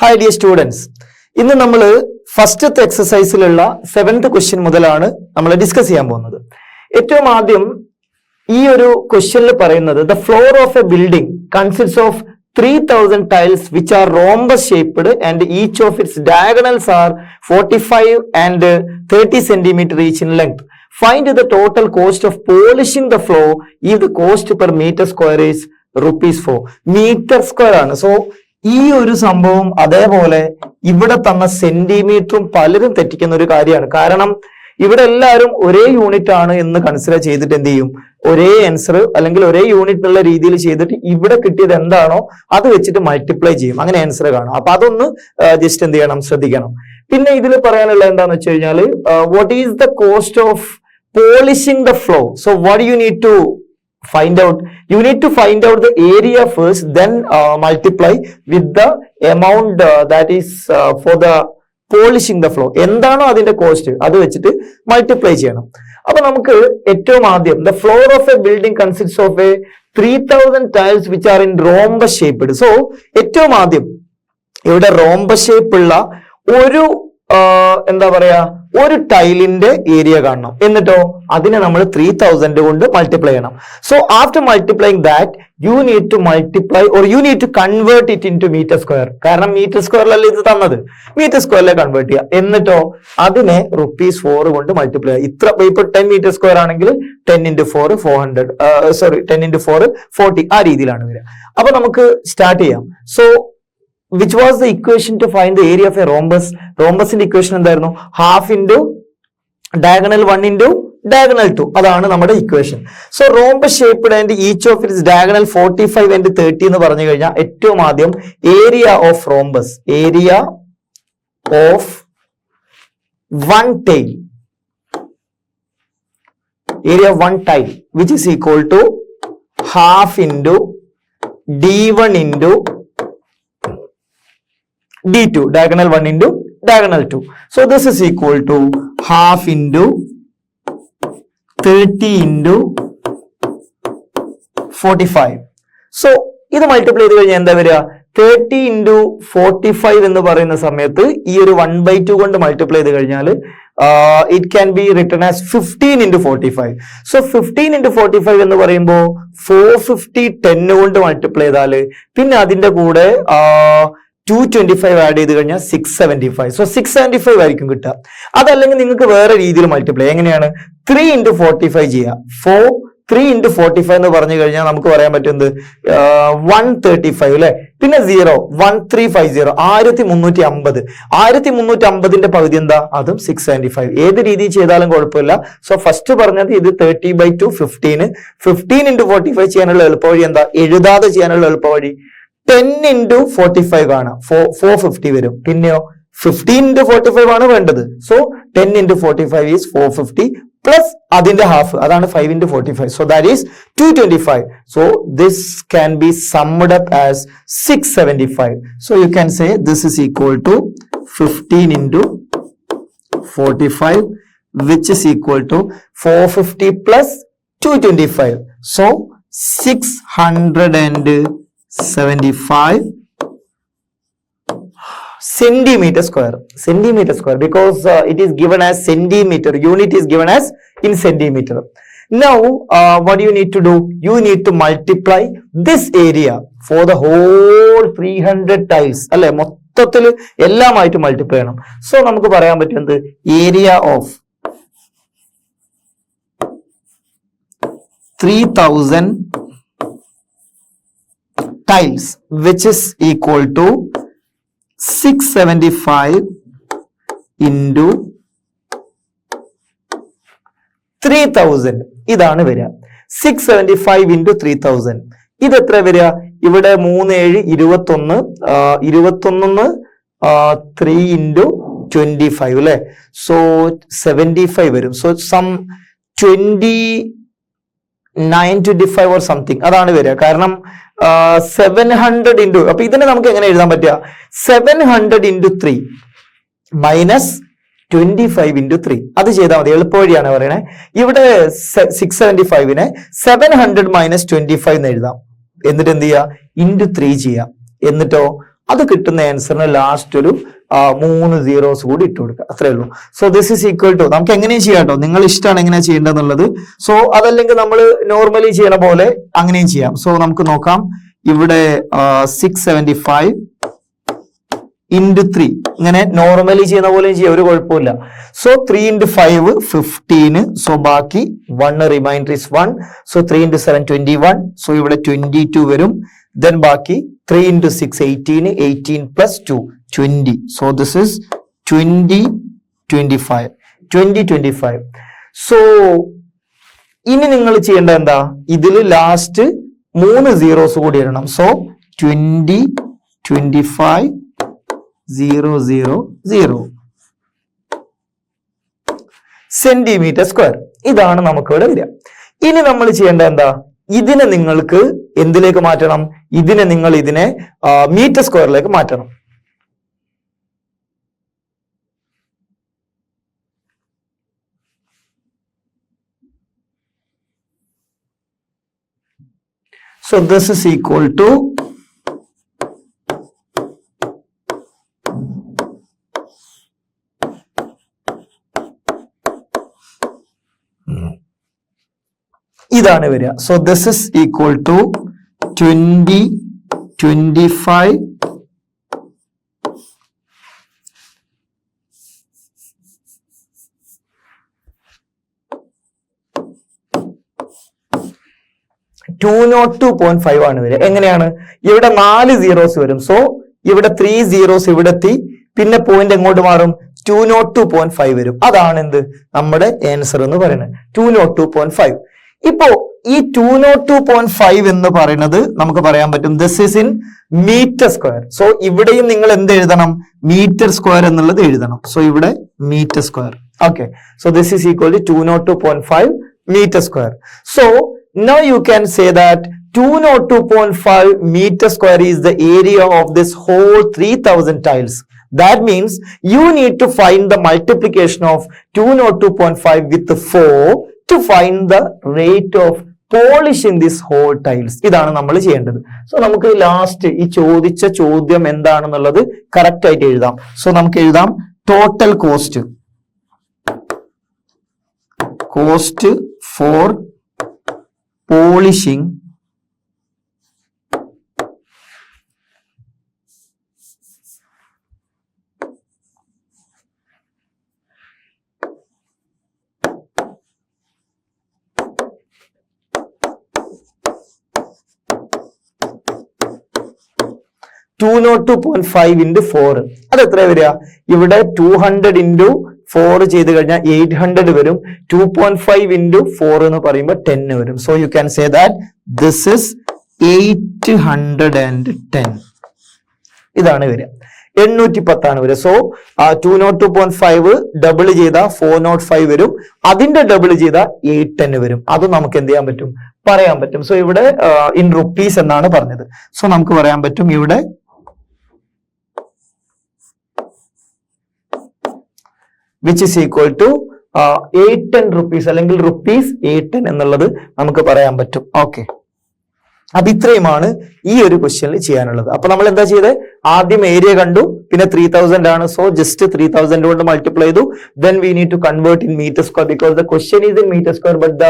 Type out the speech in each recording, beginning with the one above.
Hi dear students, ഇന്ന് നമ്മൾ ഫസ്റ്റത്തെ എക്സസൈസിലുള്ള 7th ക്വസ്റ്റ്യൻ മുതലാണ് നമ്മൾ ഡിസ്കസ് ചെയ്യാൻ പോകുന്നത്. ഏറ്റവും ആദ്യം ഈ ഒരു ക്വസ്റ്റ്യനിൽ പറയുന്നത് the floor of a building consists of 3000 tiles which are rhombus shaped and each of its diagonals are 45 and 30 centimeter each in length. Find the total cost of polishing the floor if the cost per meter square is ₹4. Metre square ആണ്. So ഈ ഒരു സംഭവം അതേപോലെ ഇവിടെ തന്ന സെന്റിമീറ്ററും പലരും തെറ്റിക്കുന്ന ഒരു കാര്യമാണ്. കാരണം ഇവിടെ എല്ലാവരും ഒരേ യൂണിറ്റ് ആണ് എന്ന് കൺസിഡർ ചെയ്തിട്ട് എന്ത് ചെയ്യും, ഒരേ ആൻസർ അല്ലെങ്കിൽ ഒരേ യൂണിറ്റ് എന്നുള്ള രീതിയിൽ ചെയ്തിട്ട് ഇവിടെ കിട്ടിയത് എന്താണോ അത് വെച്ചിട്ട് മൾട്ടിപ്ലൈ ചെയ്യും, അങ്ങനെ ആൻസർ കാണും. അപ്പൊ അതൊന്ന് ജസ്റ്റ് എന്ത് ചെയ്യണം, ശ്രദ്ധിക്കണം. പിന്നെ ഇതിൽ പറയാനുള്ള എന്താന്ന് വെച്ച് കഴിഞ്ഞാൽ what is the cost of polishing the floor. So what you need to find out, you need to find out the area first, then multiply with the amount that is for the polishing the floor. എന്താണോ അതിന്റെ cost അത് വെച്ചിട്ട് multiply ചെയ്യണം. അപ്പൊ നമുക്ക് ഏറ്റവും ആദ്യം the floor of a building consists of a 3000 tiles which are in rhombus shaped. So ഏറ്റവും ആദ്യം ഇവിടെ rhombus shape ഉള്ള ഒരു എന്താ പറയാ ഒരു ടൈലിന്റെ ഏരിയ കാണണം. എന്നിട്ടോ അതിനെ നമ്മൾ 3000 കൊണ്ട് മൾട്ടിപ്ലൈ ചെയ്യണം. So after multiplying that you need to multiply or you need to convert it into metre square. കാരണം മീറ്റർ സ്ക്വയറിലല്ലേ ഇത് തന്നത്, മീറ്റർ സ്ക്വയറിലെ കൺവേർട്ട് ചെയ്യുക. എന്നിട്ടോ അതിനെ ₹4 കൊണ്ട് മൾട്ടിപ്ലൈ ചെയ്യുക. ഇത്ര ഇപ്പൊ 10 മീറ്റർ സ്ക്വയർ ആണെങ്കിൽ 10 × 4 400, 10 × 4 40, ആ രീതിയിലാണ് വരിക. അപ്പൊ നമുക്ക് സ്റ്റാർട്ട് ചെയ്യാം. So which was the equation to find the area of a rhombus? Rhombus ന്റെ ഇക്വേഷൻ എന്തായിരുന്നു? Half into diagonal 1 into diagonal 2, അതാണ് നമ്മുടെ equation. So rhombus shaped and each of its diagonal 45 and 30 എന്ന് പറഞ്ഞു കഴിഞ്ഞാൽ ഏറ്റവും ആദ്യം area of rhombus, area of one tile, area of one tile which is equal to half into d1 into d2, diagonal 1 into diagonal 2. So this is equal to half into 30 into 45. So ഇത് multiply ചെയ്ത് കഴിഞ്ഞാൽ എന്താ വരിക, 30 into 45 എന്ന് പറയുന്ന സമയത്ത് ഈ ഒരു 1/2 കൊണ്ട് മൾട്ടിപ്ലൈ ചെയ്ത് കഴിഞ്ഞാൽ it can be written as 15 into 45. So 15 into 45 എന്ന് പറയുമ്പോൾ 450 10 കൊണ്ട് മൾട്ടിപ്ലൈ ചെയ്താൽ പിന്നെ അതിന്റെ കൂടെ 225 ആഡ് ചെയ്ത് കഴിഞ്ഞാൽ 675. സോ 675 ആയിരിക്കും കിട്ടുക. അതല്ലെങ്കിൽ നിങ്ങൾക്ക് വേറെ രീതിയിൽ മൾട്ടിപ്ലൈ എങ്ങനെയാണ്, 3 into 45 ചെയ്യുക. 3 into 45 എന്ന് പറഞ്ഞു കഴിഞ്ഞാൽ നമുക്ക് പറയാൻ പറ്റുന്നത് 135 അല്ലെ, പിന്നെ 0 1350, 1350. 1350ന്റെ പകുതി എന്താ, അതും 675. ഏത് രീതി ചെയ്താലും കുഴപ്പമില്ല. സോ ഫസ്റ്റ് പറഞ്ഞത് ഇത് 30/2 15 into 45 ചെയ്യാനുള്ള എളുപ്പവഴി എന്താ, എഴുതാതെ ചെയ്യാനുള്ള എളുപ്പവഴി 10 into 45 കാണാം, 450 വരും. പിന്നെയോ 15 into 45 ആണ് വേണ്ടത്. സോ 10 into 45 is 450 പ്ലസ് അതിന്റെ ഹാഫ്, അതാണ് 5 into 45. So that is 225. So this can be summed up as 675. So you can say this is equal to 15 into 45 which is equal to 450 plus 225. So 675 centimeter square, because it is given as centimeter, unit is given as in centimeter. Now what you need to do, you need to multiply this area for the whole 300 tiles അല്ലെ, മൊത്തത്തിൽ എല്ലാമായിട്ട് multiply ചെയ്യണം. So നമുക്ക് പറയാൻ പറ്റുന്നത് area of 3000 tiles which is equal to 675 into 3000. ഇതാണ് വരിക 675 into 3000. ഇത് എത്ര വരിക, ഇവിടെ 3 7 21 3 into 25 അല്ലെ, സോ 75 വരും. സോ സം 2925 or something അതാണ് വരിക. കാരണം 700 into, അപ്പൊ ഇതിനെ നമുക്ക് എങ്ങനെ എഴുതാൻ പറ്റുക, 700 into 3 മൈനസ് 25 into 3. അത് ചെയ്താൽ മതി, എളുപ്പവഴിയാണ് പറയണേ. ഇവിടെ 675നെ 700 - 25 എന്ന് എഴുതാം. എന്നിട്ട് എന്ത് ചെയ്യുക, into 3 ചെയ്യാം. എന്നിട്ടോ അത് കിട്ടുന്ന ആൻസറിന് ലാസ്റ്റ് ഒരു 3 zeros കൂടി ഇട്ട് കൊടുക്കുക, അത്രേ ഉള്ളൂ. So this is equal to, നമുക്ക് എങ്ങനെയും ചെയ്യാം കേട്ടോ, നിങ്ങൾ ഇഷ്ടമാണ് എങ്ങനെയാ ചെയ്യേണ്ടതെന്നുള്ളത്. സോ അതല്ലെങ്കിൽ നമ്മൾ നോർമലി ചെയ്യണ പോലെ അങ്ങനെയും ചെയ്യാം. സോ നമുക്ക് നോക്കാം, ഇവിടെ 675 into 3 ഇങ്ങനെ നോർമലി ചെയ്യുന്ന പോലെയും ചെയ്യാം, ഒരു കുഴപ്പമില്ല. So 3 into 5 15. സോ ബാക്കി 1 reminder is 1. So 3 into 7 21. So ഇവിടെ 22 വരും. ദെൻ ബാക്കി 3 into 6 18. 18 plus 2 20. So this is 20 25. 20 25. So ഇനി നിങ്ങൾ ചെയ്യേണ്ടത് എന്താ, ഇതിൽ ലാസ്റ്റ് 3 zeros കൂടി ഇടണം. So 20 25 0 0 0 centimetre square. ഇതാണ് നമുക്ക് ഇവിടെ വരിക. ഇനി നമ്മൾ ചെയ്യേണ്ടത് എന്താ, ഇതിനെ നിങ്ങൾക്ക് എന്തിലേക്ക് മാറ്റണം, ഇതിനെ നിങ്ങൾ ഇതിനെ മീറ്റർ സ്ക്വയറിലേക്ക് മാറ്റണം. So this is equal to ഇതാണ് വരിക. So this is equal to 20 25 202.5 ആണ് വരിക. എങ്ങനെയാണ്, ഇവിടെ 4 zeros വരും. സോ ഇവിടെ 3 zeros ഇവിടെ എത്തി, പിന്നെ പോയിന്റ് എങ്ങോട്ട് മാറും, 202.5 വരും. അതാണ് എന്ത് നമ്മുടെ ആൻസർ എന്ന് പറയുന്നത്, 202.5. ഇപ്പോ ഈ 202.5 എന്ന് പറയുന്നത് നമുക്ക് പറയാൻ പറ്റും this is in metre square. So ഇവിടെയും നിങ്ങൾ എന്ത് എഴുതണം, മീറ്റർ സ്ക്വയർ എന്നുള്ളത് എഴുതണം. സോ ഇവിടെ metre square. Okay, so this is equal to 202.5 metre square. So now you can say that 202.5 meter square is the area of this whole 3000 tiles. That means you need to find the multiplication of 202.5 with 4 to find the rate of polishing this whole tiles. ഇതാണ് നമ്മൾ ചെയ്യേണ്ടത്. So നമുക്ക് last ഈ ചോദിച്ച ചോദ്യം എന്താണെന്നുള്ളത് correct ആയിട്ട് എഴുതാം. സോ നമുക്ക് എഴുതാം total cost for polishing (202.5 into 4). അത് എത്ര വരിക, ഇവിടെ 200 into 4 ചെയ്ത് കഴിഞ്ഞാൽ 800 വരും. 2.5 into 4 എന്ന് പറയുമ്പോൾ 10 വരും. So you can say that this is 810. ഇതാണ് വരിക, 810 ആണ് വരിക. സോ 202.5 ഡബിൾ ചെയ്താൽ 405 വരും, അതിന്റെ ഡബിൾ ചെയ്താൽ 810 വരും. അത് നമുക്ക് എന്ത് ചെയ്യാൻ പറ്റും, പറയാൻ പറ്റും. സോ ഇവിടെ ഇൻ റുപ്പീസ് എന്നാണ് പറഞ്ഞത്. സോ നമുക്ക് പറയാൻ പറ്റും ഇവിടെ which is equal to 810 rupees അല്ലെങ്കിൽ rupees 810 എന്നുള്ളത് നമുക്ക് പറയാൻ പറ്റും. ഓക്കെ, അപ്പൊ ഇത്രയുമാണ് ഈ ഒരു ക്വസ്റ്റ്യനിൽ ചെയ്യാനുള്ളത്. അപ്പൊ നമ്മൾ എന്താ ചെയ്തത്, ആദ്യം ഏരിയ കണ്ടു, പിന്നെ 3000 ആണ്. സോ ജസ്റ്റ് 3000 കൊണ്ട് മൾട്ടിപ്ലൈ ചെയ്തു. Then we need to convert in metre square because the question is in metre square but the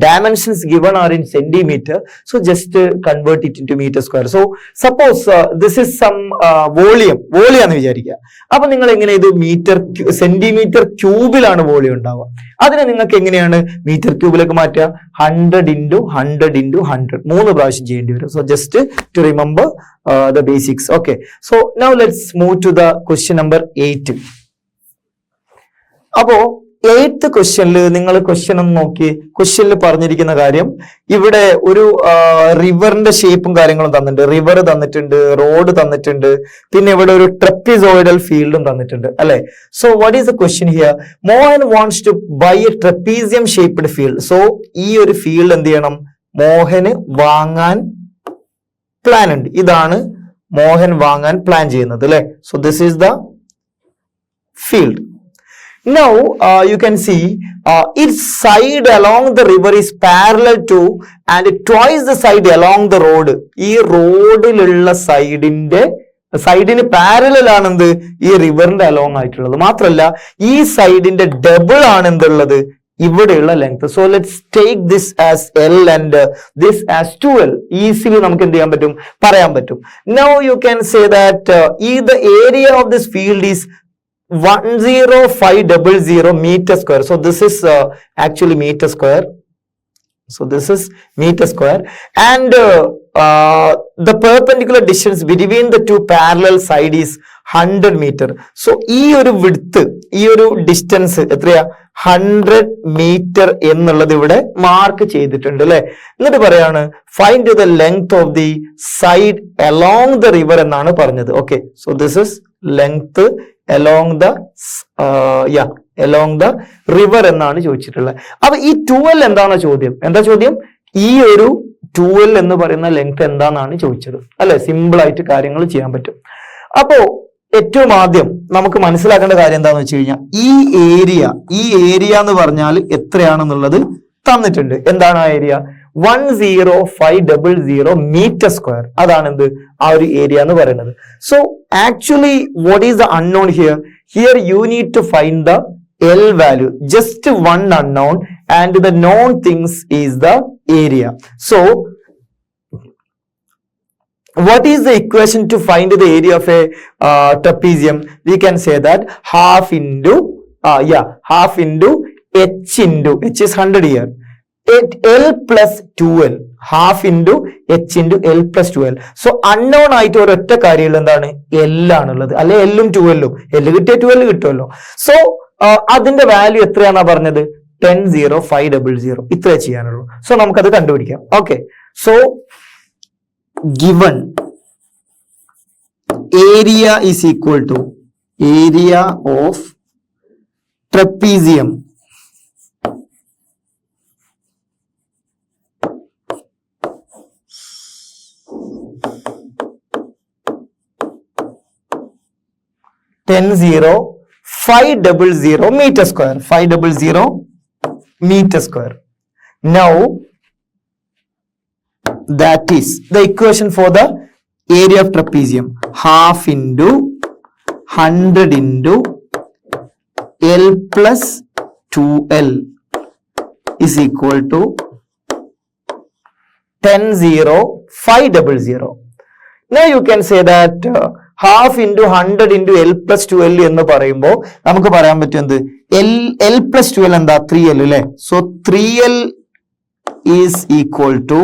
dimensions given are in centimetre. So just convert it into metre square. So suppose this is some volume എന്ന് വിചാരിക്കുക. അപ്പൊ നിങ്ങൾ എങ്ങനെ ഇത് centimetre ക്യൂബിലാണ് volume ഉണ്ടാവുക. അതിനെ നിങ്ങൾക്ക് എങ്ങനെയാണ് മീറ്റർ ക്യൂബിലേക്ക് മാറ്റുക, 100 into 100 into 100 3 പ്രാവശ്യം ചെയ്യേണ്ടി വരും. So just to remember the basics. Okay, so now let's move to the question number 8. അപ്പോ 8th ക്വസ്റ്റ്യനിൽ നിങ്ങൾ ക്വസ്റ്റ്യൻ ഒന്ന് നോക്കി. ക്വസ്റ്റ്യനിൽ പറഞ്ഞിരിക്കുന്ന കാര്യം, ഇവിടെ ഒരു റിവറിന്റെ ഷേപ്പും കാര്യങ്ങളും തന്നിട്ടുണ്ട്, റിവർ തന്നിട്ടുണ്ട്, റോഡ് തന്നിട്ടുണ്ട്, പിന്നെ ഇവിടെ ഒരു ട്രപ്പീസോയിഡൽ ഫീൽഡും തന്നിട്ടുണ്ട് അല്ലെ. So what is the question here, Mohan wants to buy a trapezium shaped field. So ഈ ഒരു ഫീൽഡ് എന്ത് ചെയ്യണം, മോഹന് വാങ്ങാൻ പ്ലാൻ ഉണ്ട്. ഇതാണ് മോഹൻ വാങ്ങാൻ പ്ലാൻ ചെയ്യുന്നത് അല്ലെ. So this is the field. Now you can see its side along the river is parallel to and twice the side along the road. ഈ റോഡിലുള്ള സൈഡിന്റെ സൈഡിന് പാരലൽ ആണ് എന്ത് ഈ റിവറിന്റെ അലോങ് ആയിട്ടുള്ളത്. മാത്രമല്ല ഈ സൈഡിന്റെ ഡബിൾ ആണ് എന്തുള്ളത് ഇവിടെയുള്ള length. So let's take this as L and this as 2L. Easily നമുക്ക് എന്ത് ചെയ്യാൻ പറ്റും, പറയാൻ പറ്റും. Now you can say that the area of this field is 10500 meter square. So this is actually meter square. So this is meter square, and the perpendicular distance between the two parallel side is 100 meter. So ഈ ഒരു width, ഈ ഒരു distance എത്രയാ, 100 meter എന്നുള്ളത് ഇവിടെ mark ചെയ്തിട്ടുണ്ട് അല്ലെ. എന്നിട്ട് പറയാണ് find the length of the side along the river എന്നാണ് പറഞ്ഞത്. Okay, so this is length along the along the river എന്നാണ് ചോദിച്ചിട്ടുള്ളത്. അപ്പൊ ഈ 2L എന്താണ് ചോദ്യം, എന്താ ചോദ്യം, ഈ ഒരു 2L എന്ന് പറയുന്ന ലെങ്ത് എന്താണെന്നാണ് ചോദിച്ചത് അല്ലെ. സിമ്പിൾ ആയിട്ട് കാര്യങ്ങൾ ചെയ്യാൻ പറ്റും. അപ്പോ ഏറ്റവും ആദ്യം നമുക്ക് മനസ്സിലാക്കേണ്ട കാര്യം എന്താന്ന് വെച്ച് കഴിഞ്ഞാൽ ഈ ഏരിയ എന്ന് പറഞ്ഞാൽ എത്രയാണെന്നുള്ളത് തന്നിട്ടുണ്ട്. എന്താണ് ആ ഏരിയ, 10500 meter square. അതാണ് എന്ത് ആ ഒരു ഏരിയ എന്ന് പറയുന്നത്. So actually what is the unknown here? Here you need to find the L value. Just one unknown and the known things is the area. So what is the equation to find the area of a trapezium? We can say that half into h is 100 here. L plus 2L, half into h into L plus 2L. So unknown ആയിട്ട് ഒരൊറ്റ കാര്യമുള്ള എന്താണ്, L ആണുള്ളത്. അല്ലെ L-ഉം 2L-ഉം, L കിട്ടിയ 2L കിട്ടുമല്ലോ. So അതിന്റെ value എത്രയാണാ പറഞ്ഞത്, 10500. ഇത്രേ ചെയ്യാനുള്ളൂ. സോ നമുക്കത് കണ്ടുപിടിക്കാം. Okay, so given area is equal to area of trapezium $10,500 meter square. 500 meter square. Now that is the equation for the area of trapezium. Half into 100 into L plus 2L is equal to 10,500. Now you can say that half into 100 into L plus 2L എന്ന് പറയുമ്പോൾ നമുക്ക് പറയാൻ പറ്റും എന്ത്, L plus 2L എന്താ, 3L അല്ലെ. So 3L is equal to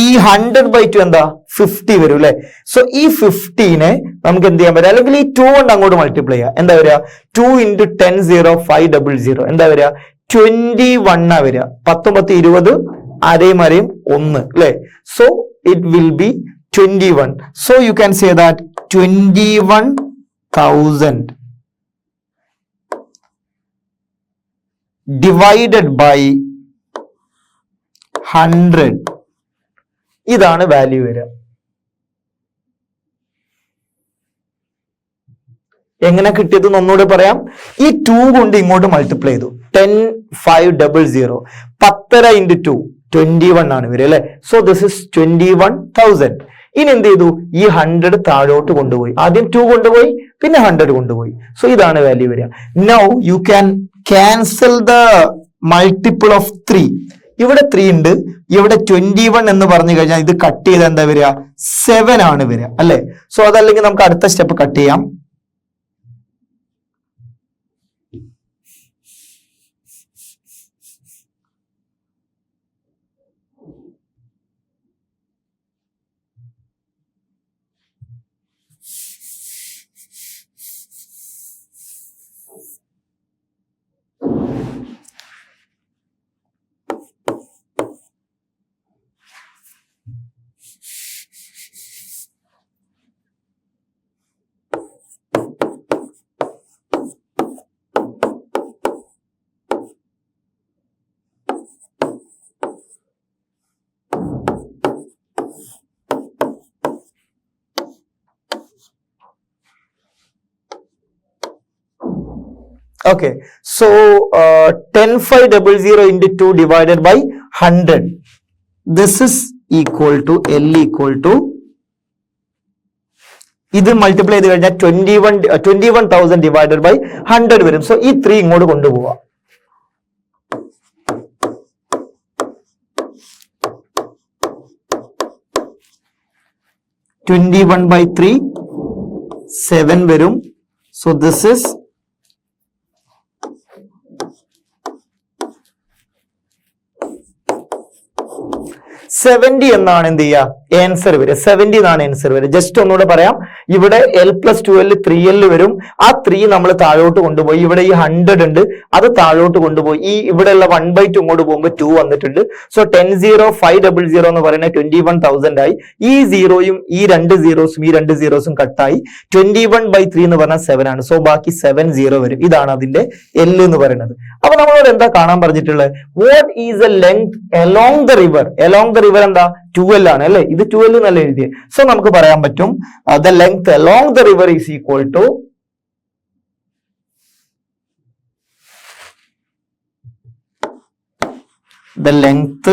ഈ 100/2 എന്താ, 50 വരും അല്ലെ. സോ ഈ 50നെ നമുക്ക് എന്ത് ചെയ്യാൻ പറ്റും, അല്ലെങ്കിൽ ഈ 2 കൊണ്ട് അങ്ങോട്ട് മൾട്ടിപ്ലൈ ചെയ്യാം. എന്താ വരിക, 2 into 10,500 എന്താ വരിക, 21 ആ വരിക. 19 20 അരയും 1 അല്ലെ. So it will be 21. So you can say that 21,000 divided by 100. ഇതാണ് വാല്യൂ വരിക. എങ്ങനെ കിട്ടിയത് ഒന്നുകൂടെ പറയാം. ഈ 2 കൊണ്ട് ഇങ്ങോട്ട് മൾട്ടിപ്ലൈ ചെയ്തു. 10,500 10 into 2 21 ആണ് വരിക അല്ലെ. So this is 21,000. ഇനി എന്ത് ചെയ്തു, ഈ 100 താഴോട്ട് കൊണ്ടുപോയി. ആദ്യം 2 കൊണ്ടുപോയി, പിന്നെ 100 കൊണ്ടുപോയി. സോ ഇതാണ് വാല്യൂ വരിക. Now you can cancel the multiple of 3. ഇവിടെ 3 ഉണ്ട്, ഇവിടെ 21 എന്ന് പറഞ്ഞു കഴിഞ്ഞാൽ ഇത് കട്ട് ചെയ്താൽ എന്താ വരിക, 7 ആണ് വരിക അല്ലെ. സോ അതല്ലെങ്കിൽ നമുക്ക് അടുത്ത സ്റ്റെപ്പ് കട്ട് ചെയ്യാം. Okay, so 10,500 into 2 divided by 100. This is equal to L equal to ഇത് മൾട്ടിപ്ലൈ ചെയ്ത് കഴിഞ്ഞാൽ 21,000 ഡിവൈഡഡ് ബൈ 100 വരും. സോ ഈ 3 ഇങ്ങോട്ട് കൊണ്ടുപോവാം. (21/3) 7 വരും. സോ ദിസ് ഇസ് 70 എന്നാണ് എന്ത് ചെയ്യുക ആൻസർ വരിക. 70 എന്നാണ് ആൻസർ വരിക. ജസ്റ്റ് ഒന്നുകൂടെ പറയാം, ഇവിടെ L+2L 3L വരും. ആ 3 നമ്മൾ താഴോട്ട് കൊണ്ടുപോയി. ഇവിടെ ഈ 100 ഉണ്ട്, അത് താഴോട്ട് കൊണ്ടുപോയി. ഈ ഇവിടെയുള്ള 1/2 ഇങ്ങോട്ട് പോകുമ്പോൾ 2 വന്നിട്ടുണ്ട്. സോ 10,0500 എന്ന് പറയുന്നത് 21,000 ആയി. ഈ 0യും ഈ 2 സീറോസും ഈ 2 സീറോസും കട്ടായി. 21/3 എന്ന് പറഞ്ഞാൽ 7 ആണ്. സോ ബാക്കി 70 വരും. ഇതാണ് അതിന്റെ L എന്ന് പറയുന്നത്. അപ്പൊ നമ്മളോട് എന്താ കാണാൻ പറഞ്ഞിട്ടുള്ളത്? What is A length along the river? Along the river എന്താ 2L ആണ് അല്ലെ? ഇത് 2L എന്നല്ല എഴുതിയത്. സോ നമുക്ക് പറയാൻ പറ്റും the length along the river is equal to the length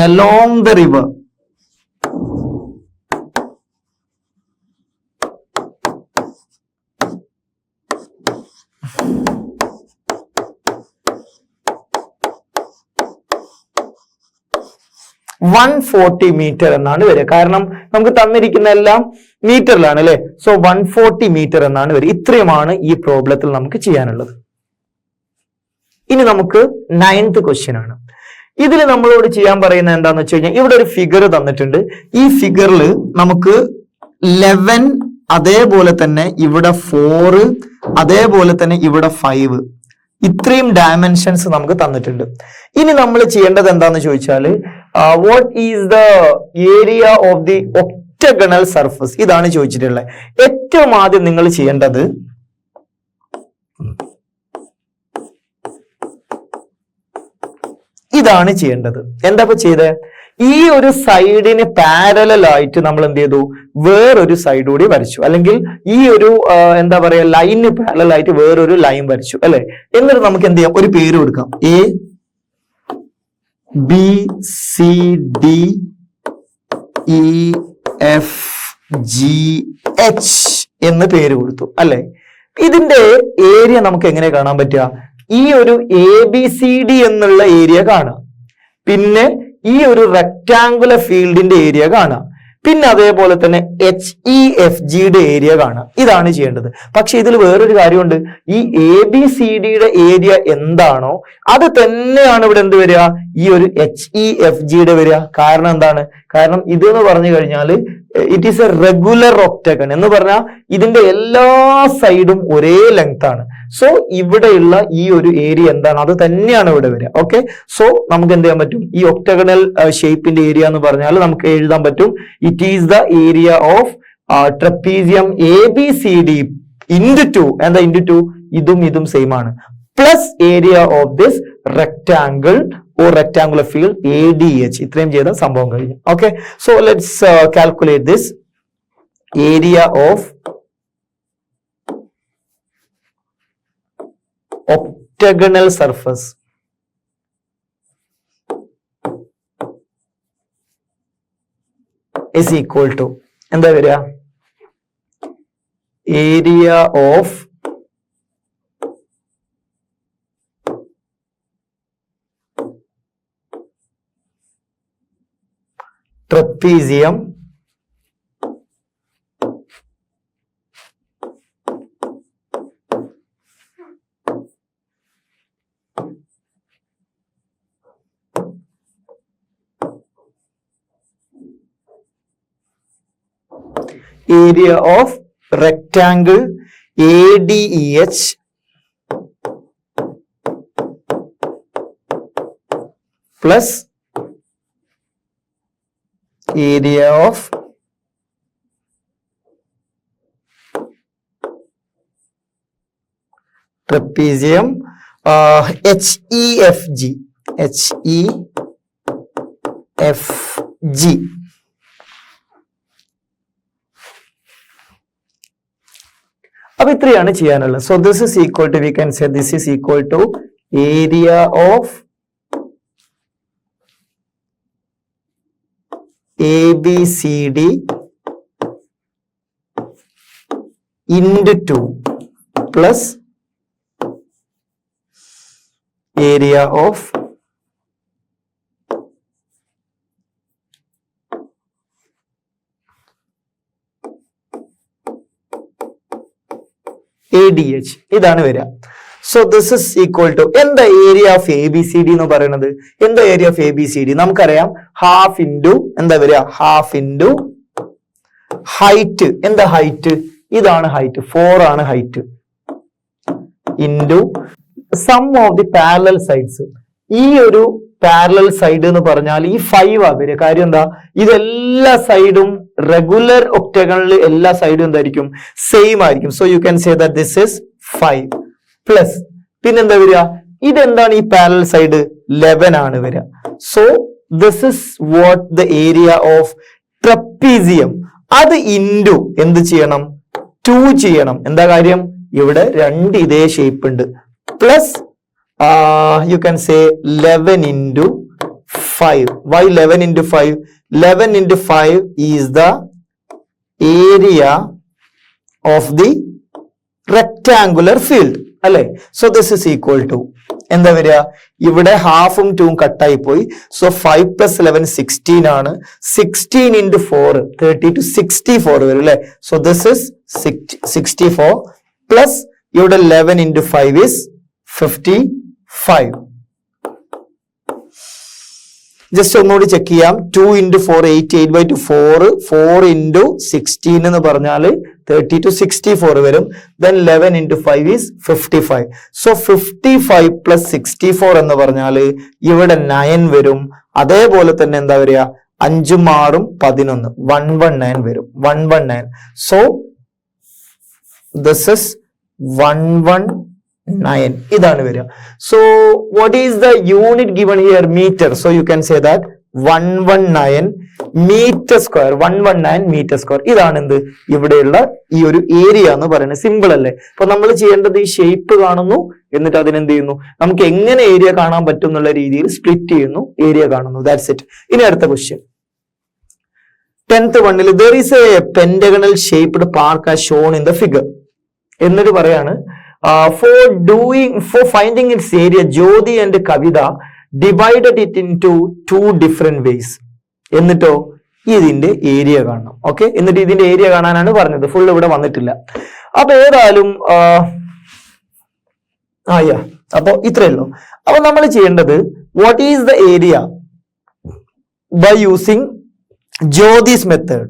along the river (140 meter എന്നാണ് വരിക. കാരണം നമുക്ക് തന്നിരിക്കുന്ന എല്ലാം മീറ്ററിലാണ് അല്ലെ? സോ 140 meter എന്നാണ് വരിക. ഇത്രയുമാണ് ഈ പ്രോബ്ലത്തിൽ നമുക്ക് ചെയ്യാനുള്ളത്. ഇനി നമുക്ക് 9th ക്വസ്റ്റ്യൻ ആണ്. ഇതിൽ നമ്മളോട് ചെയ്യാൻ പറയുന്നത് എന്താന്ന് വെച്ച് കഴിഞ്ഞാൽ ഇവിടെ ഒരു ഫിഗർ തന്നിട്ടുണ്ട്. ഈ ഫിഗറിൽ നമുക്ക് 11, അതേപോലെ തന്നെ ഇവിടെ 4, അതേപോലെ തന്നെ ഇവിടെ 5, ഇത്രയും ഡയമെൻഷൻസ് നമുക്ക് തന്നിട്ടുണ്ട്. ഇനി നമ്മൾ ചെയ്യേണ്ടത് എന്താന്ന് ചോദിച്ചാൽ what is the area of the octagonal surface, ഇതാണ് ചോദിച്ചിട്ടുള്ളത്. ഏറ്റവും ആദ്യം നിങ്ങൾ ചെയ്യേണ്ടത് ഇതാണ് ചെയ്യേണ്ടത്. എന്താ ഇപ്പൊ ചെയ്തത്? ഈ ഒരു സൈഡിന് പാരലൽ ആയിട്ട് നമ്മൾ എന്ത് ചെയ്തു? വേറൊരു സൈഡ് കൂടി വരച്ചു, അല്ലെങ്കിൽ ഈ ഒരു എന്താ പറയാ ലൈനിന് പാരലൽ ആയിട്ട് വേറൊരു ലൈൻ വരച്ചു അല്ലെ? എന്നിട്ട് നമുക്ക് എന്ത് ചെയ്യാം? ഒരു പേര് കൊടുക്കാം. A B C D E F G H എന്ന് പേര് കൊടുത്തു അല്ലെ? ഇതിന്റെ ഏരിയ നമുക്ക് എങ്ങനെ കാണാൻ പറ്റുക? ഈ ഒരു ABCD എന്നുള്ള ഏരിയ കാണാം, പിന്നെ ഈ ഒരു റെക്ടാങ്കുലർ ഫീൽഡിന്റെ ഏരിയ കാണാം, പിന്നെ അതേപോലെ തന്നെ HEFGയുടെ ഏരിയ കാണാം. ഇതാണ് ചെയ്യേണ്ടത്. പക്ഷെ ഇതിൽ വേറൊരു കാര്യമുണ്ട്. ഈ ABCDയുടെ ഏരിയ എന്താണോ അത് തന്നെയാണ് ഇവിടെ എന്ത് വരിക? ഈ ഒരു HEFGയുടെ വരിക. കാരണം എന്താണ്? കാരണം ഇതെന്ന് പറഞ്ഞു കഴിഞ്ഞാൽ it is A regular octagon എന്ന് പറഞ്ഞാൽ ഇതിന്റെ എല്ലാ സൈഡും ഒരേ ലെങ്ത് ആണ്. സോ ഇവിടെയുള്ള ഈ ഒരു ഏരിയ എന്താണ് അത് തന്നെയാണ് ഇവിടെ വരിക. ഓക്കെ, സോ നമുക്ക് എന്ത് ചെയ്യാൻ പറ്റും? ഈ ഒക്ടഗണൽ ഷേപ്പിന്റെ ഏരിയ എന്ന് പറഞ്ഞാൽ നമുക്ക് എഴുതാൻ പറ്റും it is the area of trapezium ABCD into 2. എന്താ into 2? ഇതും സെയിം ആണ്, plus area of this rectangle or rectangular field ADH. ഇത്രയും ചെയ്ത സംഭവം കഴിഞ്ഞു. Okay, so let's calculate this. Area of octagonal surface is equal to എന്താ വരിക? Area of trapezium area of rectangle ADEH plus area of trapezium HEFG. അപ്പൊ ഇത്രയാണ് ചെയ്യാനുള്ളത്. So this is equal to, we can say this is equal to area of ABCD into 2 plus area of ADH. ഇതാണ് വരിക. So this is equal to എന്താ area of ABCD എന്ന് പറയുന്നത്? എന്താ area of ABCD? നമുക്കറിയാം half into എന്താ വരിക? Half into height. എന്താ ഹൈറ്റ്? ഇതാണ് ഹൈറ്റ്, 4 ആണ് height, into sum of the parallel sides. ഈ ഒരു പാരലൽ സൈഡ് എന്ന് പറഞ്ഞാൽ ഈ 5 ആ വരിക. കാര്യം എന്താ? ഇതെല്ലാ സൈഡും റെഗുലർ ഒക്ടഗണിൽ എല്ലാ സൈഡും എന്തായിരിക്കും? സെയിം ആയിരിക്കും. So you can say that this is 5 plus പിന്നെന്താ വരിക? ഇതെന്താണ് ഈ പാരലൽ സൈഡ്? 11 ആണ് വരിക. So this is what the area of trapezium. അത് ഇൻറ്റു എന്ത് ചെയ്യണം? 2 ചെയ്യണം. എന്താ കാര്യം? ഇവിടെ 2 ഇതേ ഷേപ്പ് ഉണ്ട്. Plus you can say 11 into 5. Why 11 into 5? 11 into 5 is the area of the rectangular field. അല്ലെ? So this is equal to എന്താ വരിക? ഇവിടെ ഹാഫും 2ഉം കട്ടായി പോയി. സോ 5 plus 11 16 ആണ്. 16 into 4 32 64 വരും അല്ലെ? സോ ദിസ് ഇസ് 64 പ്ലസ് ഇവിടെ 11 into 5 is 55. ജസ്റ്റ് ഒന്നുകൂടി ചെക്ക് ചെയ്യാം. 2 into 4 8, 8/2 4, 4 into 16 എന്ന് പറഞ്ഞാൽ 32 64 വരും. Then 11 into 5 is 55. So 55 plus 64 എന്ന് പറഞ്ഞാൽ ഇവിടെ 9 വരും. അതേപോലെ തന്നെ എന്താ വരിക? 5 6 11 119 വരും. 119. So this is 119. ഇതാണ് വരിക. So what is the unit given here? Metre. So you can say that 119 metre square. 119 metre square. ഇതാണ് എന്ത്? ഇവിടെയുള്ള ഈ ഒരു ഏരിയ എന്ന് പറയുന്നത്. സിമ്പിൾ അല്ലേ? അപ്പൊ നമ്മൾ ചെയ്യേണ്ടത് ഈ ഷേപ്പ് കാണുന്നു, എന്നിട്ട് അതിനെന്ത് ചെയ്യുന്നു? നമുക്ക് എങ്ങനെ ഏരിയ കാണാൻ പറ്റും എന്നുള്ള രീതിയിൽ സ്പ്ലിറ്റ് ചെയ്യുന്നു, ഏരിയ കാണുന്നു. That's it. ഇനി അടുത്ത ക്വസ്റ്റ്യൻ 10th വണ്ണിൽ there is a pentagonal shaped park as shown in the figure. എന്നിട്ട് പറയാണ് for finding its area, Jyoti and Kavita divided it into 2 different ways. എന്നിട്ടോ ഇതിന്റെ ഏരിയ കാണണം. ഓക്കെ, എന്നിട്ട് ഇതിന്റെ ഏരിയ കാണാനാണ് പറഞ്ഞത്. ഫുൾ ഇവിടെ വന്നിട്ടില്ല. അപ്പൊ ഏതായാലും അപ്പൊ ഇത്രയേ ഉള്ളൂ. അപ്പൊ നമ്മൾ ചെയ്യേണ്ടത് what is the area by using Jyoti's method.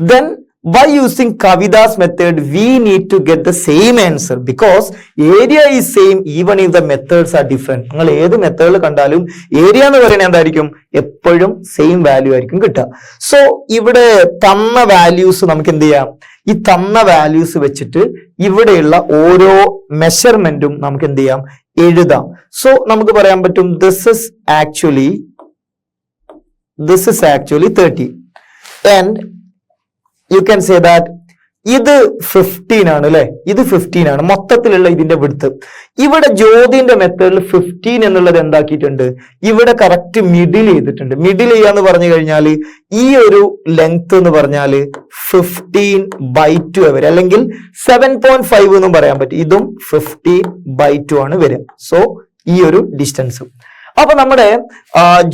Then by using Kavita's method, we need to get the same answer because area is same even if the methods are different. നിങ്ങൾ ഏത് മെത്തേഡിൽ കണ്ടാലും ഏരിയ എന്ന് പറയുന്നത് എന്തായിരിക്കും? എപ്പോഴും same value ആയിരിക്കും കിട്ടുക. സോ ഇവിടെ തന്ന വാല്യൂസ് നമുക്ക് എന്ത് ചെയ്യാം? ഈ തന്ന വാല്യൂസ് വെച്ചിട്ട് ഇവിടെയുള്ള ഓരോ മെഷർമെന്റും നമുക്ക് എന്ത് ചെയ്യാം? എഴുതാം. സോ നമുക്ക് പറയാൻ പറ്റും this is actually 30 and you can say that ഇത് 15 ആണ് അല്ലെ? ഇത് 15 ആണ് മൊത്തത്തിലുള്ള ഇതിന്റെ വിഡ്ത്ത്. ഇവിടെ ജ്യോതിന്റെ മെത്തേഡിൽ 15 എന്നുള്ളത് എന്താക്കിയിട്ടുണ്ട്? ഇവിടെ കറക്റ്റ് മിഡിൽ ചെയ്തിട്ടുണ്ട്. മിഡിൽ ചെയ്യാന്ന് പറഞ്ഞു കഴിഞ്ഞാൽ ഈ ഒരു ലെങ്ത് എന്ന് പറഞ്ഞാൽ 15/2 വരെ, അല്ലെങ്കിൽ 7.5 എന്നും പറയാൻ പറ്റും. ഇതും 15/2 ആണ് വരിക. സോ ഈ ഒരു ഡിസ്റ്റൻസ്. അപ്പൊ നമ്മുടെ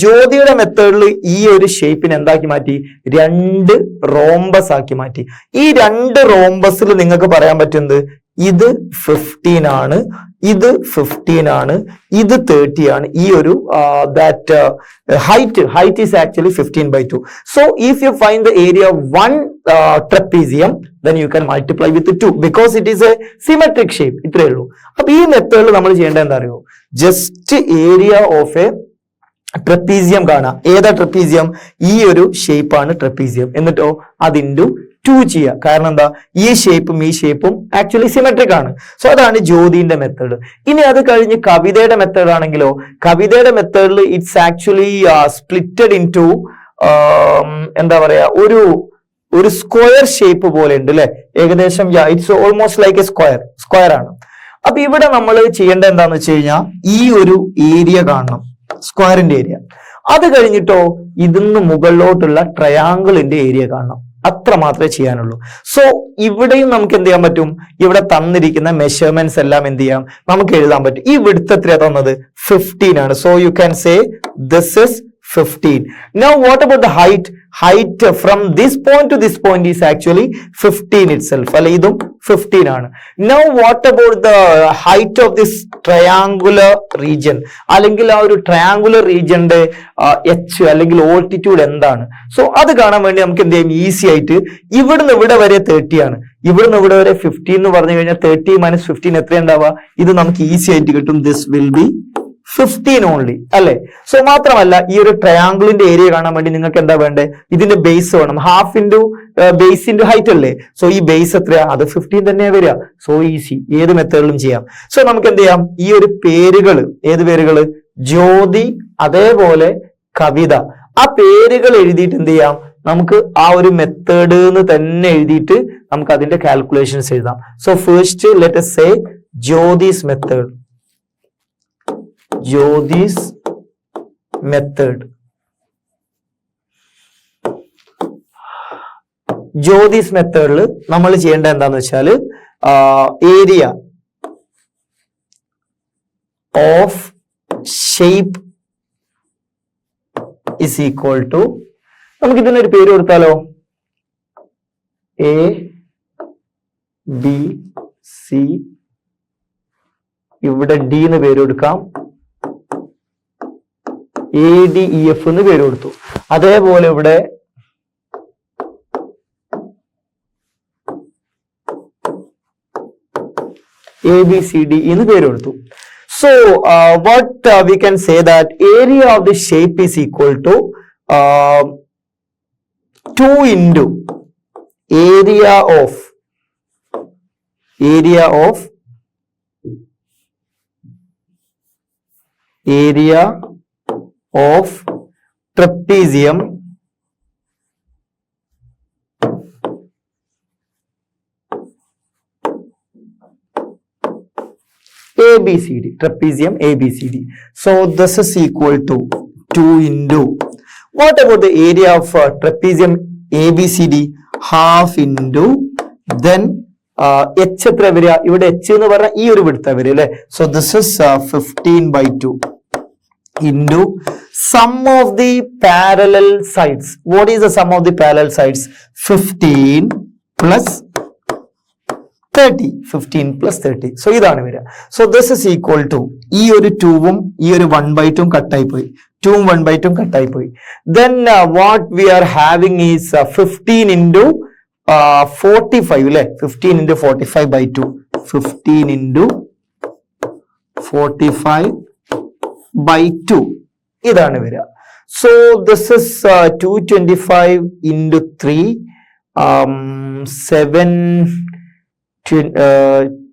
ജ്യോതിയുടെ മെത്തേഡിൽ ഈ ഒരു ഷേപ്പിനെ എന്താക്കി മാറ്റി? 2 റോംബസ് ആക്കി മാറ്റി. ഈ 2 റോംബസിൽ നിങ്ങൾക്ക് പറയാൻ പറ്റുന്നത് ഇത് 15 ആണ്, ഇത് 15 ആണ്, ഇത് 30 ആണ്. ഈ ഒരു that height is actually 15/2. So if you find the area of one trapezium, then you can multiply with 2 because it is a symmetric shape. ഇത്രയേ ഉള്ളൂ. അപ്പൊ ഈ മെത്തേഡിൽ നമ്മൾ ചെയ്യേണ്ടത് എന്താ അറിയോ? Just area of A trapezium കാണാം. ഏതാ ട്രപ്പീസിയം? ഈ ഒരു ഷേപ്പാണ് ട്രപ്പീസിയം. എന്നിട്ടോ അതിൻ്റെ 2 ചെയ്യുക. കാരണം എന്താ? ഈ ഷേപ്പും ഈ ഷേപ്പും ആക്ച്വലി സിമെട്രിക് ആണ്. സോ അതാണ് ജ്യോതിന്റെ മെത്തേഡ്. ഇനി അത് കഴിഞ്ഞ് കവിതയുടെ മെത്തേഡ് ആണെങ്കിലോ, കവിതയുടെ മെത്തേഡിൽ it's actually splitted into എന്താ പറയാ, ഒരു സ്ക്വയർ ഷേപ്പ് പോലെ ഉണ്ട് അല്ലെ? ഏകദേശം it's almost like a square ആണ്. അപ്പൊ ഇവിടെ നമ്മൾ ചെയ്യേണ്ടത് എന്താന്ന് വെച്ച് കഴിഞ്ഞാൽ ഈ ഒരു ഏരിയ കാണണം, സ്ക്വയറിന്റെ ഏരിയ. അത് കഴിഞ്ഞിട്ടോ ഇതിന്ന് മുകളിലോട്ടുള്ള ട്രയാങ്കിളിന്റെ ഏരിയ കാണണം. അത്ര മാത്രമേ ചെയ്യാനുള്ളൂ. സോ ഇവിടെയും നമുക്ക് എന്ത് ചെയ്യാൻ പറ്റും? ഇവിടെ തന്നിരിക്കുന്ന മെഷർമെന്റ്സ് എല്ലാം എന്ത് ചെയ്യാം? നമുക്ക് എഴുതാൻ പറ്റും. ഈ വിഡ്ത്ത് എത്രയാ തന്നത്? 15 ആണ്. So you can say this is 15. Now what about the height? Height from this point to this point is actually 15 itself. അല്ലെ, ഇതും 15 ആണ്. Now what about the height of this triangular region? അല്ലെങ്കിൽ ആ ഒരു triangular റീജിയന്റെ h അല്ലെങ്കിൽ altitude എന്താണ്? So അത് കാണാൻ വേണ്ടി നമുക്ക് എന്ത് ചെയ്യും? ഈസി ആയിട്ട് ഇവിടുന്ന് ഇവിടെ വരെ 30 ആണ്. ഇവിടുന്ന് ഇവിടെ വരെ 15 എന്ന് പറഞ്ഞു കഴിഞ്ഞാൽ 30 - 15 എത്ര ഉണ്ടാവുക? ഇത് നമുക്ക് ഈസി ആയിട്ട് കിട്ടും. ദിസ് വിൽ ബി 15 ഓൺലി, അല്ലെ? സോ മാത്രമല്ല ഈ ഒരു ട്രയാങ്കിളിന്റെ ഏരിയ കാണാൻ വേണ്ടി നിങ്ങൾക്ക് എന്താ വേണ്ടേ? ഇതിന്റെ ബേസ് വേണം. Half into base into height അല്ലേ? സോ ഈ ബേസ് എത്രയാ? അത് 15 തന്നെയാ വരിക. സോ ഈസി, ഏത് മെത്തേഡിലും ചെയ്യാം. സോ നമുക്ക് എന്ത് ചെയ്യാം? ഈ ഒരു പേരുകൾ, ഏത് പേരുകൾ? ജ്യോതി, അതേപോലെ കവിത, ആ പേരുകൾ എഴുതിയിട്ട് എന്ത് ചെയ്യാം? നമുക്ക് ആ ഒരു മെത്തേഡ് എന്ന് തന്നെ എഴുതിയിട്ട് നമുക്ക് അതിന്റെ കാൽക്കുലേഷൻസ് എഴുതാം. So first let us say Jyoti's method. Jyoti's method. Jyoti's മെത്തേഡിൽ നമ്മൾ ചെയ്യേണ്ട എന്താന്ന് വെച്ചാൽ area of shape is equal to, നമുക്ക് ഇതിനൊരു പേര് കൊടുത്താലോ? എ ബി സി, ഇവിടെ ഡി എന്ന് പേര് കൊടുക്കാം, ADEF എന്ന് പേര് കൊടുത്തു. അതേപോലെ ഇവിടെ ABCD എന്ന് പേര് കൊടുത്തു. So what we can say that area of the shape is equal to 2 into area of trapezium ABCD, trapezium ABCD. So this is equal to 2 into, what about the area of trapezium ABCD? Half into, then h എത്ര വരിക? ഇവിടെ h എന്ന് പറഞ്ഞാൽ ഈ ഒരു width വരിക അല്ലേ? So this is 15/2 into sum of the parallel sides. What is the sum of the parallel sides? 15 plus 30. 15 plus 30. So ഇതാണ് വരിക. So this is equal to, ഈ ഒരു 2ഉം ഈ ഒരു 1/2 കട്ടായി പോയി, 2ഉം 1/2 കട്ടായി പോയി. Then what we are having is 15 into 45 അല്ലേ? 15 into 45/2. 15 into 45/2 ഇതാണ് വരിക. So this is 225 into 3,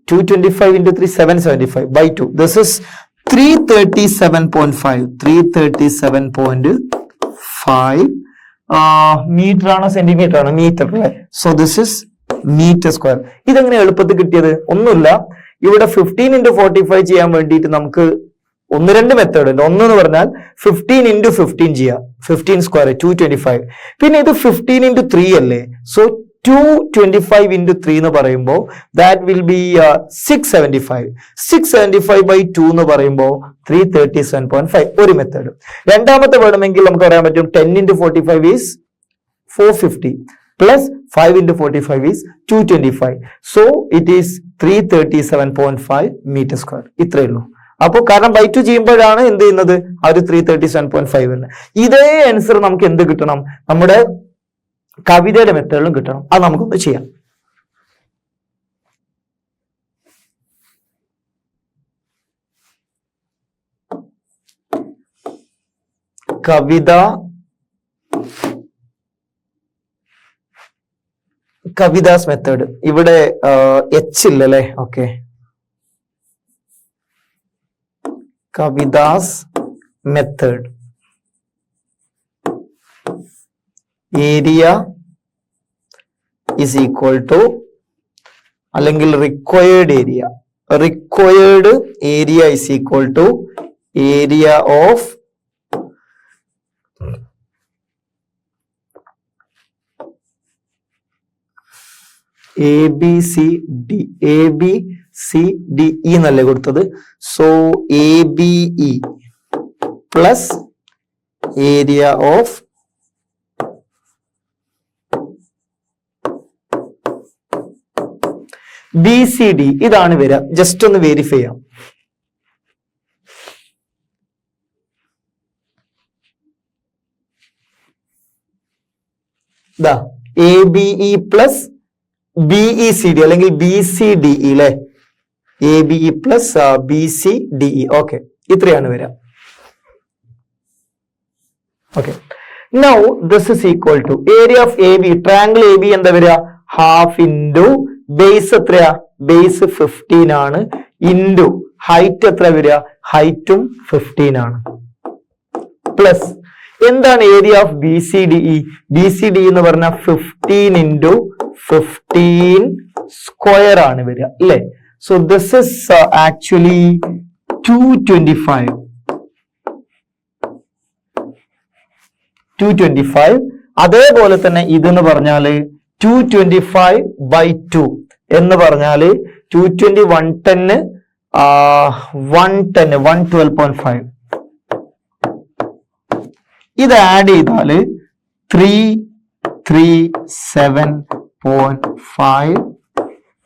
225 into 3, 775/2. This is 337.5. 337.5 metre ആണോ സെന്റിമീറ്റർ ആണോ? മീറ്റർ അല്ലേ? So this is metre square. ഇതെങ്ങനെ എളുപ്പത്തിൽ കിട്ടിയത്? ഒന്നുമില്ല, ഇവിടെ 15 into 45 ചെയ്യാൻ വേണ്ടിയിട്ട് നമുക്ക് 1-2 മെത്തേഡ് ഉണ്ട്. ഒന്നെന്ന് പറഞ്ഞാൽ 15 into 15 ചെയ്യാം, 15 സ്ക്വയർ 225. പിന്നെ ഇത് 15 into 3 അല്ലേ? സോ 225 into 3 എന്ന് പറയുമ്പോൾ that will be 675. 675/2 എന്ന് പറയുമ്പോൾ 337.5. ഒരു മെത്തേഡ്. രണ്ടാമത്തെ വേണമെങ്കിൽ നമുക്ക് പറയാൻ പറ്റും 10 into 45 is 450 plus 5 into 45 is 225. So it is 337.5 meter square. ഇത്രയേ ഉള്ളൂ. അപ്പോൾ കാരണം by 2 ചെയ്യുമ്പോഴാണ് എന്ത് ചെയ്യുന്നത്? ആ ഒരു 337.5 വരുന്നത്. ഇതേ ആൻസർ നമുക്ക് എന്ത് കിട്ടണം? നമ്മുടെ കവിതയുടെ മെത്തേഡിലും കിട്ടണം. അത് നമുക്കൊന്ന് ചെയ്യാം. കവിതാസ് മെത്തേഡ്. ഇവിടെ h ഇല്ലല്ലേ? Okay, Kavitha's method. Area is equal to, അല്ലെങ്കിൽ required area is equal to area of ABCD എന്നല്ലേ കൊടുത്തത്. So ABE plus area of BCD ഇതാണ് വരിക. ജസ്റ്റ് ഒന്ന് വെരിഫൈ ചെയ്യാം. ABE പ്ലസ് BECD അല്ലെങ്കിൽ BCDE അല്ലെ. ABE plus BCDE. ഓക്കെ, ഇത്രയാണ് വരിക. Okay, now this is equal to area of AB. Triangle AB എന്താ വരിക? ഹാഫ് ഇൻറ്റു ബേസ് എത്രയാ? ബേസ് 15 ആണ്. ഇൻറ്റു ഹൈറ്റ് എത്ര വരിക? ഹൈറ്റും 15 ആണ്. പ്ലസ് എന്താണ് ഏരിയ ഓഫ് BCDE? BCDE എന്ന് പറഞ്ഞാൽ 15 ഇൻറ്റു 15 സ്ക്വയർ ആണ് വരിക അല്ലേ. So this is actually 225. അതേപോലെ തന്നെ ഇതെന്ന് പറഞ്ഞാല് 225/2 എന്ന് പറഞ്ഞാല് 220 110 112.5. ഇത് ആഡ് ചെയ്താല് 337.5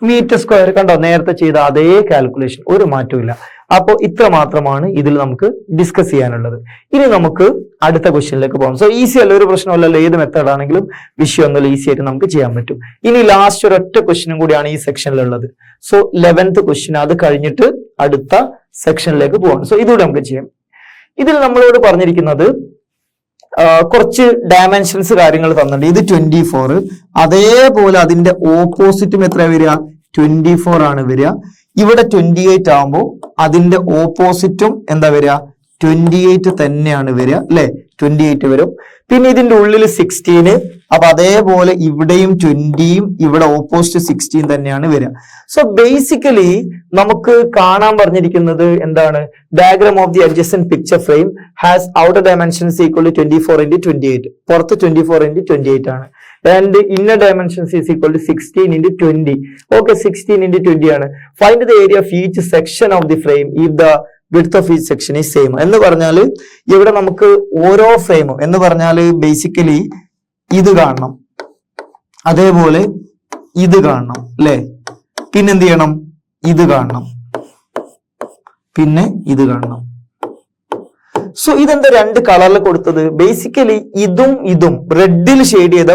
മീറ്റർ സ്ക്വയർ. കണ്ടോ, നേരത്തെ ചെയ്ത അതേ കാൽക്കുലേഷൻ, ഒരു മാറ്റവും. അപ്പോൾ ഇത്ര മാത്രമാണ് ഇതിൽ നമുക്ക് ഡിസ്കസ് ചെയ്യാനുള്ളത്. ഇനി നമുക്ക് അടുത്ത ക്വസ്റ്റ്യനിലേക്ക് പോകാം. സോ ഈസി അല്ല, ഒരു പ്രശ്നമല്ലല്ലോ. ഏത് മെത്തേഡ് ആണെങ്കിലും വിഷയമൊന്നുമില്ല, ഈസി ആയിട്ട് നമുക്ക് ചെയ്യാൻ പറ്റും. ഇനി ലാസ്റ്റ് ഒരൊറ്റ ക്വസ്റ്റ്യനും കൂടിയാണ് ഈ സെക്ഷനിലുള്ളത്. സോ 11th ക്വസ്റ്റ്യൻ, അത് കഴിഞ്ഞിട്ട് അടുത്ത സെക്ഷനിലേക്ക് പോകാം. സോ ഇതുകൂടെ നമുക്ക് ചെയ്യാം. ഇതിൽ നമ്മളോട് പറഞ്ഞിരിക്കുന്നത് കുറച്ച് ഡയമെൻഷൻസ് കാര്യങ്ങൾ തന്നിട്ടുണ്ട്. ഇത് 24, അതേപോലെ അതിന്റെ ഓപ്പോസിറ്റും എത്ര വരിക? 24 ആണ് വരിക. ഇവിടെ 28 ആകുമ്പോൾ അതിന്റെ ഓപ്പോസിറ്റും എന്താ വരിക? 28 തന്നെയാണ് വരിക അല്ലെ. 28 വരും. പിന്നെ ഇതിന്റെ ഉള്ളിൽ 16, അപ്പൊ അതേപോലെ ഇവിടെയും 20യും ഇവിടെ ഓപ്പോസിറ്റ് 16 തന്നെയാണ് വരിക. സോ ബേസിക്കലി നമുക്ക് കാണാൻ പറഞ്ഞിരിക്കുന്നത് എന്താണ്? Diagram of the adjacent picture frame has outer dimensions equal to 24/28. പുറത്ത് 24/28 ആണ്. And inner dimensions is equal to 16/20. Okay, 16/20 ആണ്. Find the area of each section of the frame if the width of each section is same. എന്ന് പറഞ്ഞാൽ ഇവിടെ നമുക്ക് ഓരോ ഫ്രെയിമും എന്ന് പറഞ്ഞാൽ ബേസിക്കലി ഇത് കാണണം, അതേപോലെ ഇത് കാണണം അല്ലെ. പിന്നെ എന്ത് ചെയ്യണം? ഇത് കാണണം, പിന്നെ ഇത് കാണണം. സോ ഇതെന്താ രണ്ട് കളറിൽ കൊടുത്തത്? ബേസിക്കലി ഇതും റെഡിൽ ഷെയ്ഡ് ചെയ്ത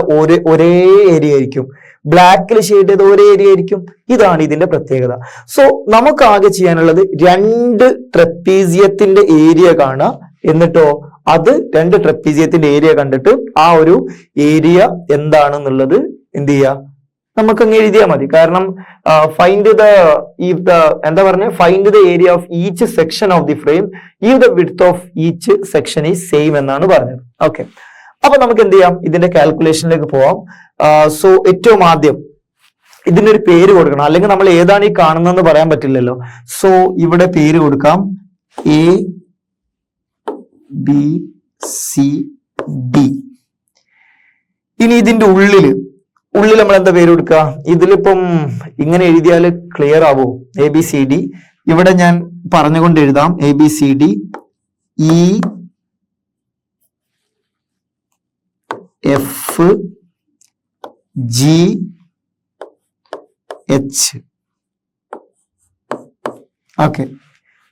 ഒരേ ഏരിയ ആയിരിക്കും, ബ്ലാക്കിൽ ഷെയ്ഡ് ചെയ്ത ഒരേ ഏരിയ ആയിരിക്കും. ഇതാണ് ഇതിന്റെ പ്രത്യേകത. സോ നമുക്ക് ആകെ ചെയ്യാനുള്ളത് 2 ട്രപ്പീസിയത്തിന്റെ ഏരിയ കാണുക, എന്നിട്ടോ അത് 2 ട്രപ്പീസിയത്തിന്റെ ഏരിയ കണ്ടിട്ട് ആ ഒരു ഏരിയ എന്താണെന്നുള്ളത് എന്ത് ചെയ്യുക? നമുക്ക് അങ്ങ് എഴുതിയാൽ മതി. കാരണം find the area of each section of the frame if the width of each section is same എന്നാണ് പറഞ്ഞത്. ഓക്കെ, അപ്പൊ നമുക്ക് എന്ത് ചെയ്യാം? ഇതിന്റെ കാൽക്കുലേഷനിലേക്ക് പോവാം. സോ ഏറ്റവും ആദ്യം ഇതിനൊരു പേര് കൊടുക്കണം, അല്ലെങ്കിൽ നമ്മൾ ഏതാണ് ഈ കാണുന്നതെന്ന് പറയാൻ പറ്റില്ലല്ലോ. സോ ഇവിടെ പേര് കൊടുക്കാം ABCD. ഇനി ഇതിന്റെ ഉള്ളിൽ നമ്മൾ എന്താ പേര് കൊടുക്കുക? ഇതിലിപ്പം ഇങ്ങനെ എഴുതിയാൽ ക്ലിയർ ആവോ? ABCD ഇവിടെ ഞാൻ പറഞ്ഞുകൊണ്ട് എഴുതാം. ABCD EFGH. ഓക്കെ,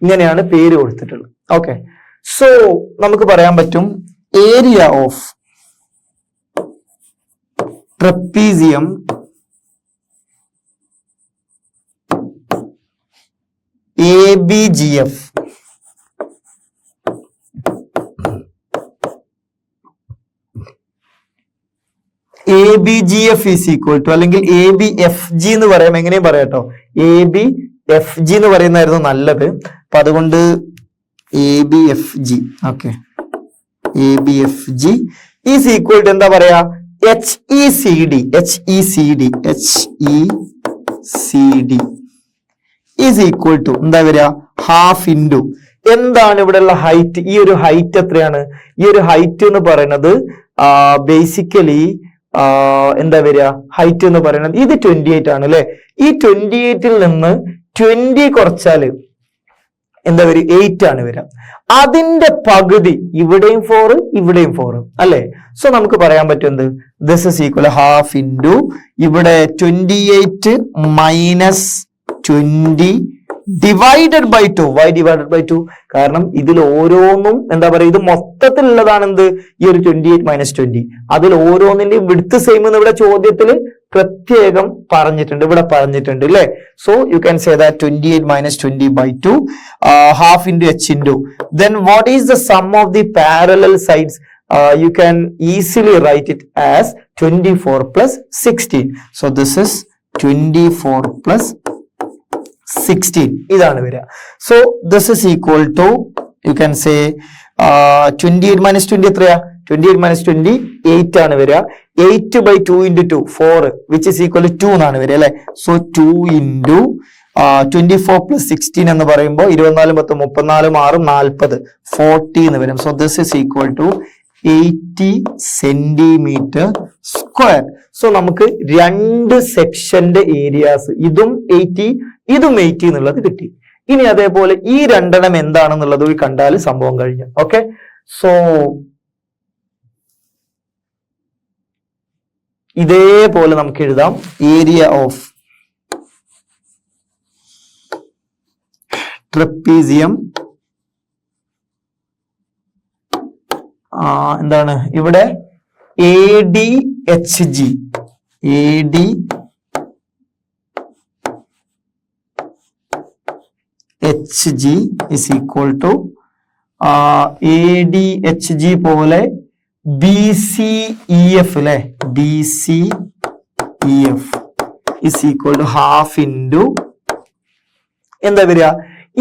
ഇങ്ങനെയാണ് പേര് കൊടുത്തിട്ടുള്ളത്. ഓക്കെ, സോ നമുക്ക് പറയാൻ പറ്റും area of trapezium ABGF ABGF is equal to, അല്ലെങ്കിൽ ABFG എന്ന് പറയാം. എങ്ങനെയും പറയാട്ടോ, ABFG എന്ന് പറയുന്നതായിരുന്നു നല്ലത്. അപ്പൊ അതുകൊണ്ട് ABFG. Okay, ABFG is equal to എന്താ പറയാ? HECD ഈസ് ഈക്വൽ ടു എന്താ വരിക? ഹാഫ് ഇൻറ്റു എന്താണ് ഇവിടെയുള്ള ഹൈറ്റ്? ഈ ഒരു ഹൈറ്റ് എത്രയാണ്? ഈ ഒരു ഹൈറ്റ് എന്ന് പറയുന്നത് ബേസിക്കലി എന്താ വരിക, ഹൈറ്റ് എന്ന് പറയുന്നത് ഇത് 28 ആണ് അല്ലെ. ഈ 28ൽ നിന്ന് 20 കുറച്ചാല് എന്താ വരിക, 8 ആണ് വരിക. അതിന്റെ പകുതി ഇവിടെയും 4 ഇവിടെയും 4 അല്ലെ. സോ നമുക്ക് പറയാൻ പറ്റും എന്ത്, this is equal half into ഇവിടെ 28 minus 20 divided by 2. Why divided by 2? കാരണം ഇതിൽ ഓരോന്നും എന്താ പറയുക, ഇത് മൊത്തത്തിലുള്ളതാണ് എന്ത്, ഈ ഒരു 28 മൈനസ് 20. അതിൽ ഓരോന്നിന്റെയും വിഡ്ത്ത് സെയിം എന്ന് ഇവിടെ ചോദ്യത്തിൽ പ്രത്യേകം പറഞ്ഞിട്ടുണ്ട്, ഇവിടെ പറഞ്ഞിട്ടുണ്ട് അല്ലെ. So you can say that 28 minus 20 by 2 half into h into then what is the sum of the parallel sides? You can easily write it as 24 plus 16. So this is 24 plus 16 ഇതാണ് വരിക. So this is equal to, you can say 28 minus 20 എത്രയാ, 28 minus 20 8 ആണ് വരിക. 8 by 2 into 2 4 which is equal to 2 എന്നാണ് വരിക അല്ലെ. So 2 into 24 plus 16 എന്ന് പറയുമ്പോൾ 24 10 34 6 40 എന്ന് വരും. So this is equal to 80 centimeter square. So നമുക്ക് രണ്ട് സെക്ഷന്റെ ഏരിയാസ് ഇതും 80 ഇതും 80 എന്നുള്ളത് കിട്ടി. ഇനി അതേപോലെ ഈ രണ്ടെണ്ണം എന്താണെന്നുള്ളത് കണ്ടാൽ സംഭവം കഴിഞ്ഞു. ഓക്കെ, സോ ഇതേപോലെ നമുക്ക് എഴുതാം ഏരിയ ഓഫ് ട്രപ്പീസിയം എന്താണ് ഇവിടെ ADHG is equal to ADHG പോലെ BCEF അല്ലെ, BCEF is equal to half into എന്താ വരിക,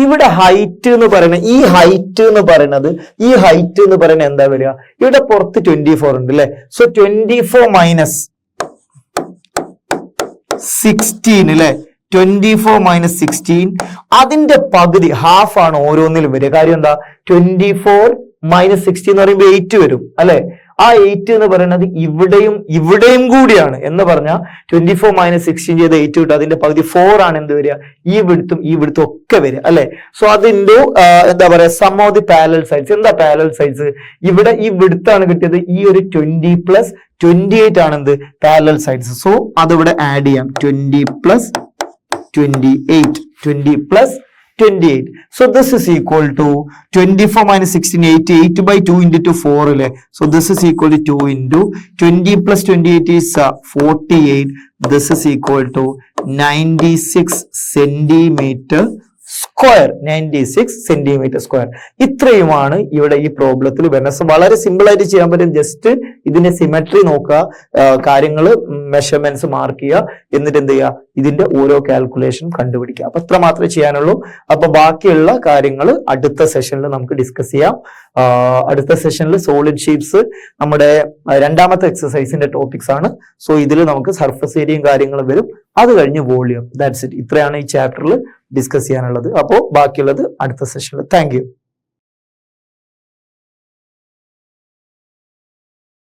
ഇവിടെ ഹൈറ്റ് എന്ന് പറയുന്നത് ഈ ഹൈറ്റ് എന്ന് പറയുന്നത് എന്താ വരിക, ഇവിടെ പുറത്ത് 24 ഉണ്ട് അല്ലെ. സോ 24 മൈനസ് 16 അല്ലെ, 24 മൈനസ് 16 അതിന്റെ പകുതി ഹാഫ് ആണ് ഓരോന്നിലും വരിക. കാര്യം എന്താ, 24 മൈനസ് 16 എന്ന് പറയുമ്പോൾ 8 വരും അല്ലെ. ആ 8 എന്ന് പറയുന്നത് ഇവിടെയും കൂടിയാണ് എന്ന് പറഞ്ഞാൽ 24 മൈനസ് 16 ചെയ്ത് 8 കിട്ടും. അതിന്റെ പകുതി 4 ആണ് എന്ത് വരിക, ഈ വിടുത്തും ഒക്കെ വരിക അല്ലെ. സോ അതിന്റെ എന്താ പറയാ sum of the parallel sides. എന്താ പാരലൽ സൈഡ്സ്, ഇവിടെ ഈ വിടുത്താണ് കിട്ടിയത്, ഈ ഒരു 20 പ്ലസ് 28 ആണ് എന്ത് പാരലൽ സൈഡ്സ്. സോ അതിവിടെ ആഡ് ചെയ്യാം 20 plus 20 plus 28. So this is equal to 24 minus 16 8 by 2 into 4 അല്ലേ. So this is equal to 2 into 20 plus 28 is 48. This is equal to 96 centimeter square. 96 centimeter square. ഇത്രയുമാണ് ഇവിടെ ഈ പ്രോബ്ലത്തിൽ വരുന്നത്. വളരെ സിമ്പിൾ ആയിട്ട് ചെയ്യാൻ പറ്റും. ജസ്റ്റ് ഇതിന്റെ സിമെട്രി നോക്കുക, കാര്യങ്ങൾ മെഷർമെന്റ്സ് മാർക്ക് ചെയ്യുക, എന്നിട്ട് എന്ത് ചെയ്യുക, ഇതിന്റെ ഓരോ കാൽക്കുലേഷൻ കണ്ടുപിടിക്കുക. അപ്പൊ ഇത്ര മാത്രമേ ചെയ്യാനുള്ളൂ. അപ്പൊ ബാക്കിയുള്ള കാര്യങ്ങൾ അടുത്ത സെഷനിൽ നമുക്ക് ഡിസ്കസ് ചെയ്യാം. അടുത്ത സെഷനിൽ സോളിഡ് ഷേപ്സ് നമ്മുടെ രണ്ടാമത്തെ എക്സസൈസിന്റെ ടോപ്പിക്സ് ആണ്. സോ ഇതിൽ നമുക്ക് സർഫസ് ഏരിയയും കാര്യങ്ങളും വരും. അത് കഴിഞ്ഞ് വോളിയം. That's it. ഇത്രയാണ് ഈ ചാപ്റ്ററിൽ ഡിസ്കസ് ചെയ്യാനുള്ളത്. അപ്പോൾ ബാക്കിയുള്ളത് അടുത്ത സെഷനിൽ. Thank you.